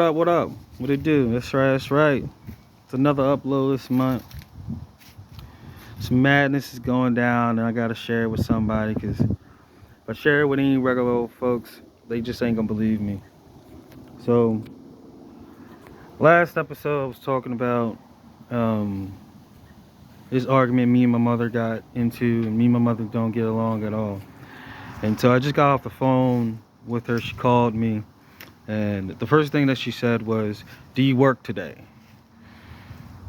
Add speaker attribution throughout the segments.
Speaker 1: What up? What it do? That's right. It's another upload this month. Some madness is going down, and I gotta share it with somebody, because if I share it with any regular old folks, they just ain't gonna believe me. So, last episode I was talking about this argument me and my mother got into, and me and my mother don't get along at all. And so I just got off the phone with her. She called me, and the first thing that she said was, "Do you work today?"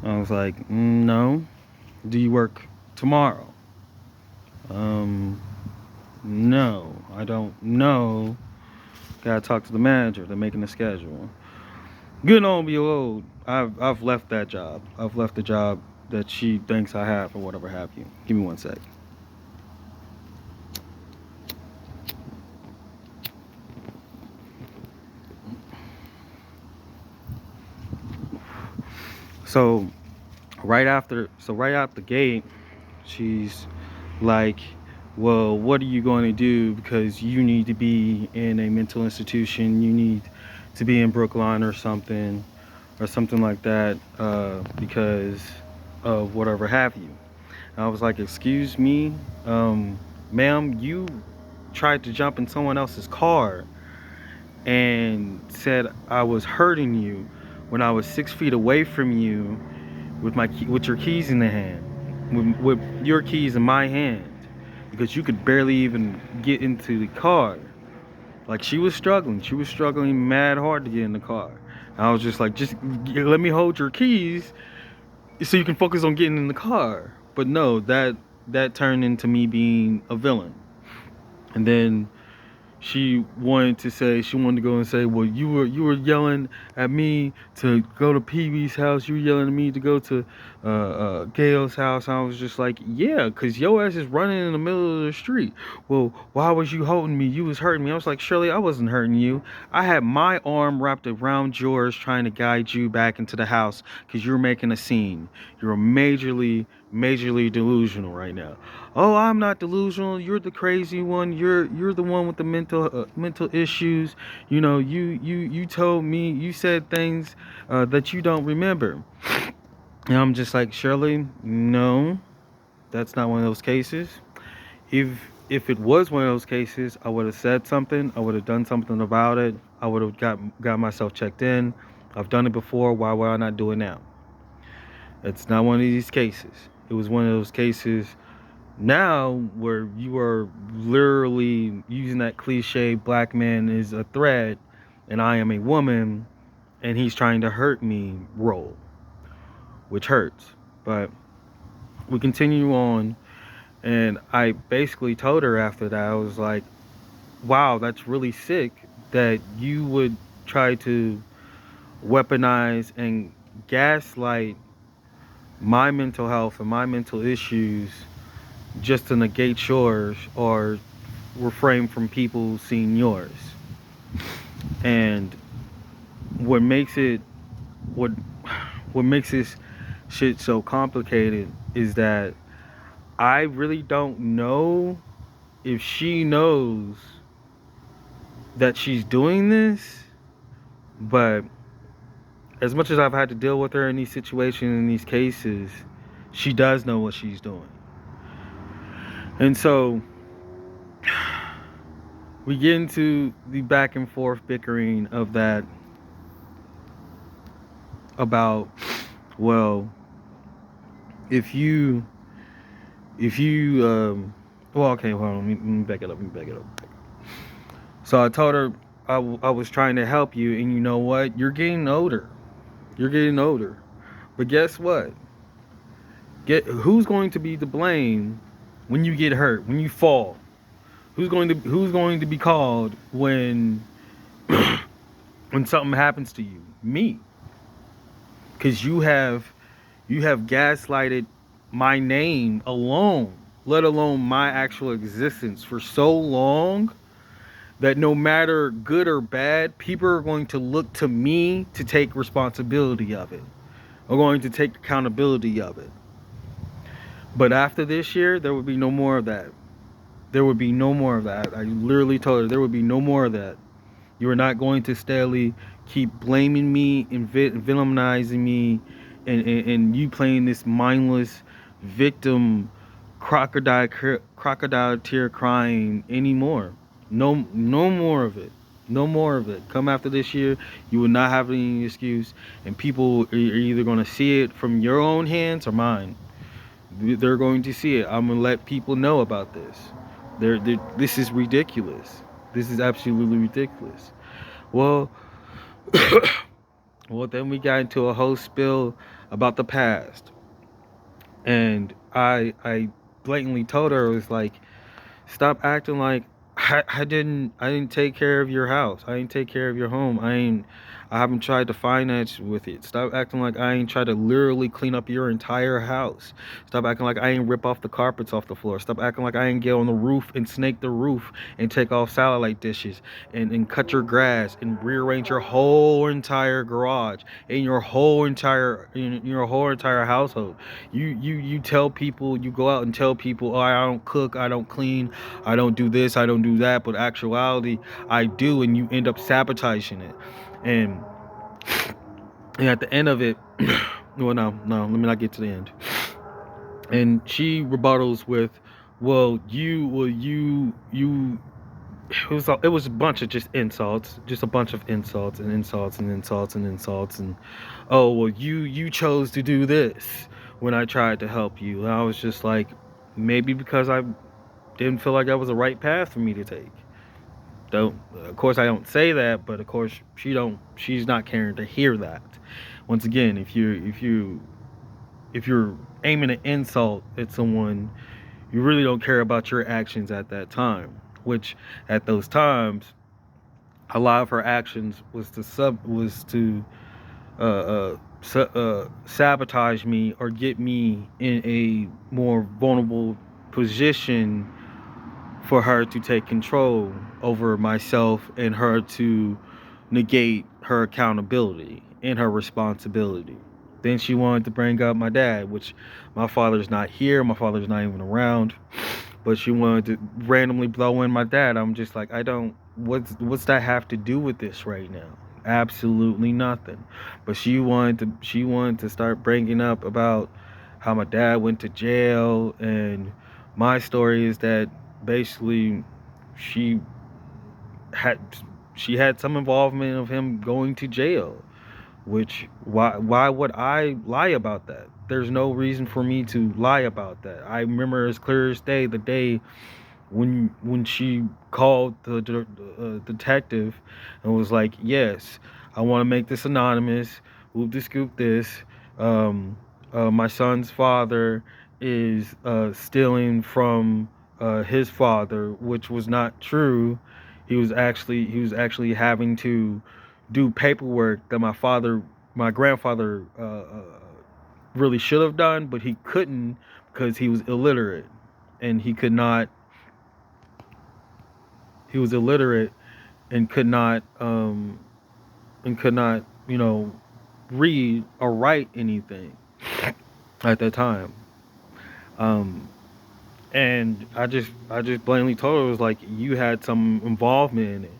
Speaker 1: I was like, "No." "Do you work tomorrow?" No, I don't know. Gotta talk to the manager. They're making a schedule. Good on behold, I've left that job. I've left the job that she thinks I have, or whatever have you. Give me one sec. So right out the gate, she's like, "Well, what are you going to do? Because you need to be in a mental institution. You need to be in Brookline or something like that, because of whatever have you." And I was like, "Excuse me, ma'am, you tried to jump in someone else's car and said I was hurting you when I was 6 feet away from you with your keys in the hand, with your keys in my hand, because you could barely even get into the car." Like, she was struggling mad hard to get in the car. And I was just like, "Just let me hold your keys so you can focus on getting in the car." But no, that turned into me being a villain. And then she wanted to go and say, "Well, you were yelling at me to go to Pee Wee's house. You were yelling at me to go to Gail's house." And I was just like, "Yeah, because your ass is running in the middle of the street. Well, why was you holding me? You was hurting me." I was like, "Shirley, I wasn't hurting you. I had my arm wrapped around yours trying to guide you back into the house because you're making a scene. You're majorly delusional right now." "Oh, I'm not delusional. You're the crazy one. You're the one with the mental issues. You told me, you said things that you don't remember." And I'm just like, "Shirley, no, that's not one of those cases. If it was one of those cases, I would have said something. I would have done something about it. I would have got myself checked in. I've done it before. Why would I not do it now? It's not one of these cases. It was one of those cases now where you are literally using that cliche black man is a threat and I am a woman and he's trying to hurt me role, which hurts." But we continue on, and I basically told her after that, I was like, "Wow, that's really sick that you would try to weaponize and gaslight my mental health and my mental issues just to negate yours or refrain from people seeing yours." And what makes this shit so complicated is that I really don't know if she knows that she's doing this, but as much as I've had to deal with her in these situations, in these cases, she does know what she's doing. And so we get into the back and forth bickering of that about, well, if you well, okay, hold on, let me back it up. So I told her I was trying to help you, and you know what? You're getting older. But guess what? Who's going to be to blame when you get hurt, when you fall? Who's going to be called when when something happens to you? Me. Because you have gaslighted my name alone, let alone my actual existence, for so long that no matter good or bad, people are going to look to me to take responsibility of it, are going to take accountability of it. But after this year, there would be no more of that. There would be no more of that. I literally told her there would be no more of that. You are not going to steadily keep blaming me and villainizing me, and you playing this mindless victim, crocodile tear crying anymore. No more of it. No more of it. Come after this year, you will not have any excuse, and people are either going to see it from your own hands or mine. They're going to see it. I'm gonna let people know about this. This is ridiculous. This is absolutely ridiculous. Well, well, then we got into a whole spill about the past, and I blatantly told her, it was like, stop acting like I didn't take care of your house. I didn't take care of your home. I haven't tried to finance with it. Stop acting like I ain't tried to literally clean up your entire house. Stop acting like I ain't rip off the carpets off the floor. Stop acting like I ain't get on the roof and snake the roof and take off satellite dishes and cut your grass and rearrange your whole entire garage and your whole entire household. You tell people, you go out and tell people, oh, I don't cook, I don't clean, I don't do this, I don't do that, but actuality, I do, and you end up sabotaging it. And at the end of it, well, no, let me not get to the end. And she rebuttals with, it was a bunch of just insults, just a bunch of insults and insults and insults and insults, and oh, well, you chose to do this when I tried to help you. And I was just like, maybe because I didn't feel like that was the right path for me to take. Of course I don't say that, but of course she's not caring to hear that. Once again, if you're aiming an insult at someone, you really don't care about your actions at that time, which at those times a lot of her actions was to sabotage me or get me in a more vulnerable position for her to take control over myself and her to negate her accountability and her responsibility. Then she wanted to bring up my dad, which my father's not here, my father's not even around, but she wanted to randomly blow in my dad. I'm just like, what's that have to do with this right now? Absolutely nothing. But she wanted to start bringing up about how my dad went to jail, and my story is that basically she had she had some involvement of him going to jail, which why would I lie about that? There's no reason for me to lie about that. I remember as clear as day the day when she called the detective and was like, yes, I want to make this anonymous, whoop de scoop this, my son's father is stealing from his father, which was not true. He was actually having to do paperwork that my grandfather really should have done, but he couldn't because he was illiterate, and he was illiterate and could not read or write anything at that time. And I just blatantly told her, it was like, you had some involvement in it.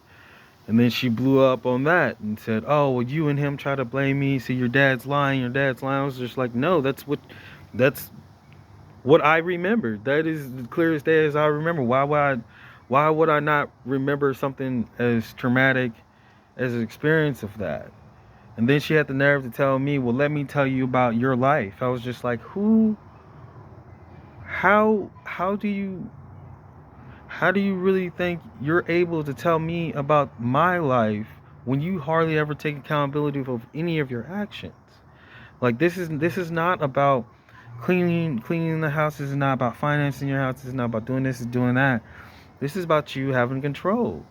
Speaker 1: And then she blew up on that and said, oh, well, you and him try to blame me, see, your dad's lying. I was just like, no, that's what I remembered. That is the clearest day as I remember. Why would I not remember something as traumatic as an experience of that? And then she had the nerve to tell me, well, let me tell you about your life. I was just like, how do you really think you're able to tell me about my life when you hardly ever take accountability for any of your actions? Like, this is not about cleaning the house. This is not about financing your house. This is not about doing this and doing that. This is about you having control.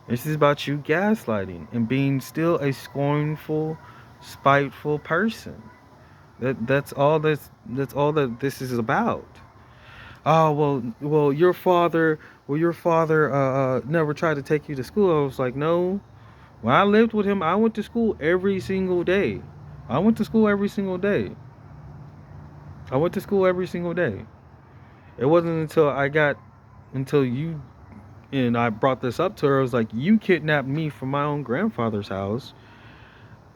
Speaker 1: This is about you gaslighting and being still a scornful, spiteful person. That's all that this is about. Oh, your father never tried to take you to school. I was like, no. When I lived with him, I went to school every single day. I went to school every single day. It wasn't until you and I brought this up to her. I was like, you kidnapped me from my own grandfather's house.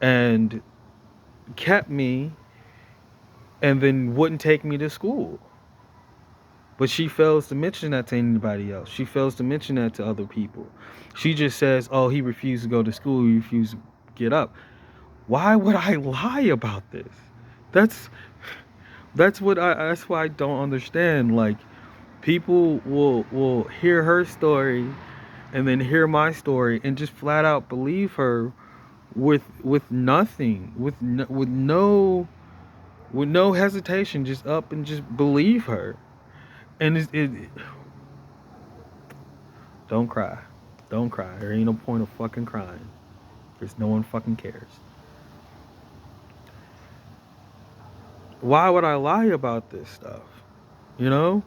Speaker 1: and kept me, and then wouldn't take me to school. But she fails to mention that to anybody else. She fails to mention that to other people. She just says, oh, he refused to go to school, he refused to get up. Why would I lie about this? That's why I don't understand. Like, people will hear her story and then hear my story and just flat out believe her with nothing, with no hesitation, just up and just believe her. And don't cry. Don't cry. There ain't no point of fucking crying. Because no one fucking cares. Why would I lie about this stuff? You know?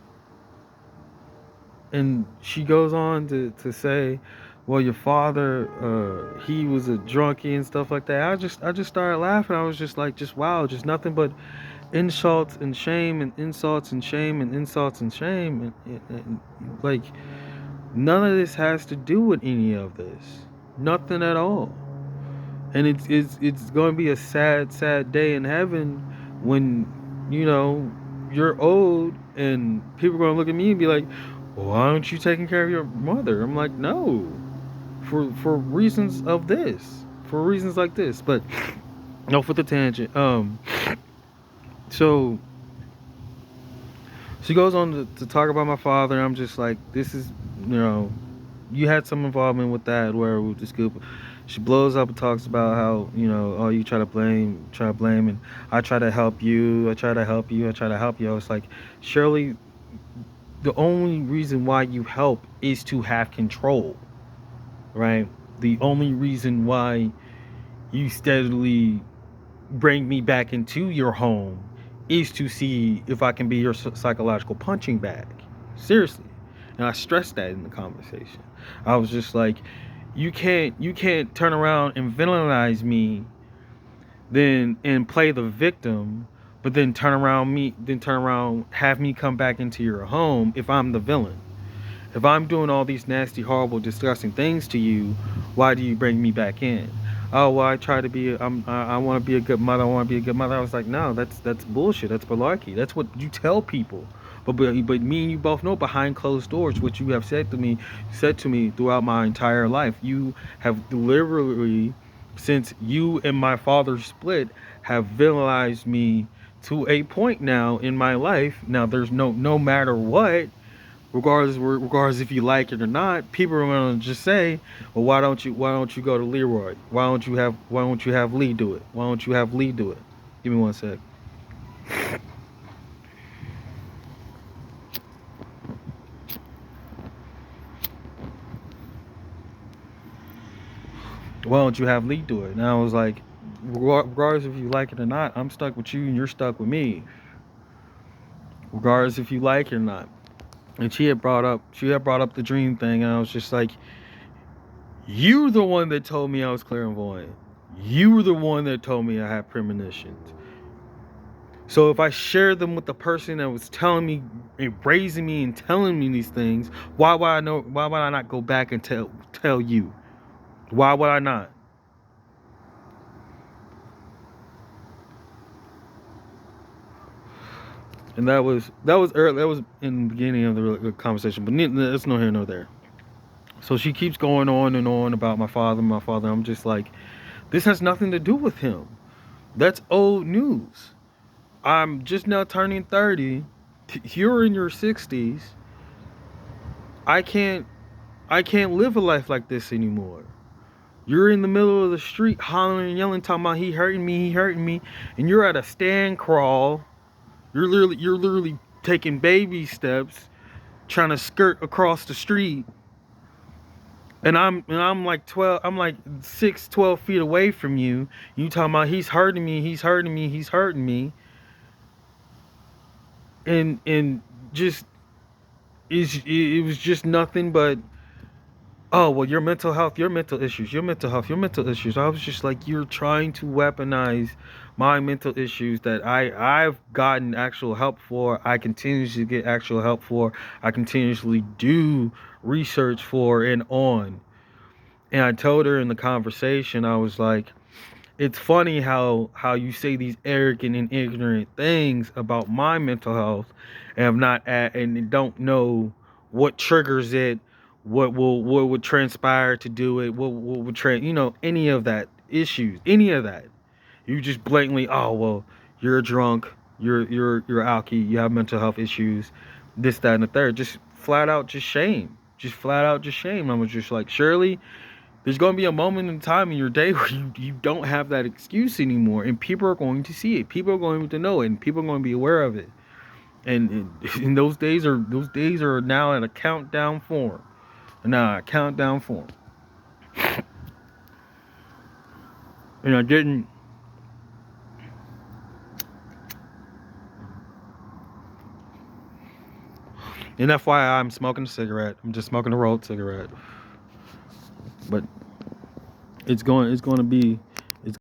Speaker 1: And she goes on to say, well, your father, he was a drunkie and stuff like that. I just started laughing. I was just like, just wow, just nothing but insults and shame and insults and shame and insults and shame. And like, none of this has to do with any of this. Nothing at all. And it's going to be a sad day in heaven when, you know, you're old and people are going to look at me and be like, well, why aren't you taking care of your mother? I'm like, no, for reasons of this, for reasons like this. But no, for the tangent. So she goes on to talk about my father. And I'm just like, this is, you know, you had some involvement with that where with the scoop. She blows up and talks about how, you know, oh, you try to blame, and I try to help you. I try to help you. I was like, Shirley, the only reason why you help is to have control, right? The only reason why you steadily bring me back into your home is to see if I can be your psychological punching bag. Seriously. And I stressed that in the conversation. I was just like, you can't turn around and villainize me then and play the victim, but then turn around have me come back into your home if I'm the villain. If I'm doing all these nasty, horrible, disgusting things to you, why do you bring me back in? Oh, well, I try to be. I want to be a good mother. I want to be a good mother. I was like, no, that's bullshit. That's malarkey. That's what you tell people. But me and you both know behind closed doors, what you have said to me throughout my entire life. You have deliberately, since you and my father split, have villainized me to a point now in my life. Now there's no matter what. Regardless if you like it or not, people are gonna just say, well, why don't you go to Leroy? Why don't you have Lee do it? Why don't you have Lee do it? Give me one sec. Why don't you have Lee do it? And I was like, regardless if you like it or not, I'm stuck with you and you're stuck with me. Regardless if you like it or not. And she had brought up the dream thing, and I was just like, you're the one that told me I was clairvoyant. You were the one that told me I had premonitions. So if I shared them with the person that was telling me and raising me and telling me these things, why would I not go back and tell you? Why would I not? And that was early, that was in the beginning of the conversation, but it's no here nor there. So she keeps going on and on about my father. I'm just like, this has nothing to do with him. That's old news. I'm just now turning 30. You're in your 60s. I can't live a life like this anymore. You're in the middle of the street hollering and yelling, talking about he hurting me, and you're at a stand crawl. You're literally taking baby steps, trying to skirt across the street. And I'm like 12, I'm like 12 feet away from you. You talking about he's hurting me. And just it was just nothing but, oh, well, your mental health, your mental issues. I was just like, you're trying to weaponize my mental issues that I've gotten actual help for. I continuously get actual help for. I continuously do research for and on. And I told her in the conversation, I was like, it's funny how you say these arrogant and ignorant things about my mental health, and have not and don't know what triggers it, what would transpire to do it, what would any of that issues, any of that. You just blatantly, oh well, you're a drunk, you're alky, you have mental health issues, this, that, and the third. Just flat out, just shame. Just flat out, just shame. I was just like, Shirley, there's going to be a moment in time in your day where you don't have that excuse anymore, and people are going to see it. People are going to know it, and people are going to be aware of it. And those days are now in a countdown form. Now, a countdown form. And I didn't. And that's why I'm smoking a cigarette. I'm just smoking a rolled cigarette. But it's going to be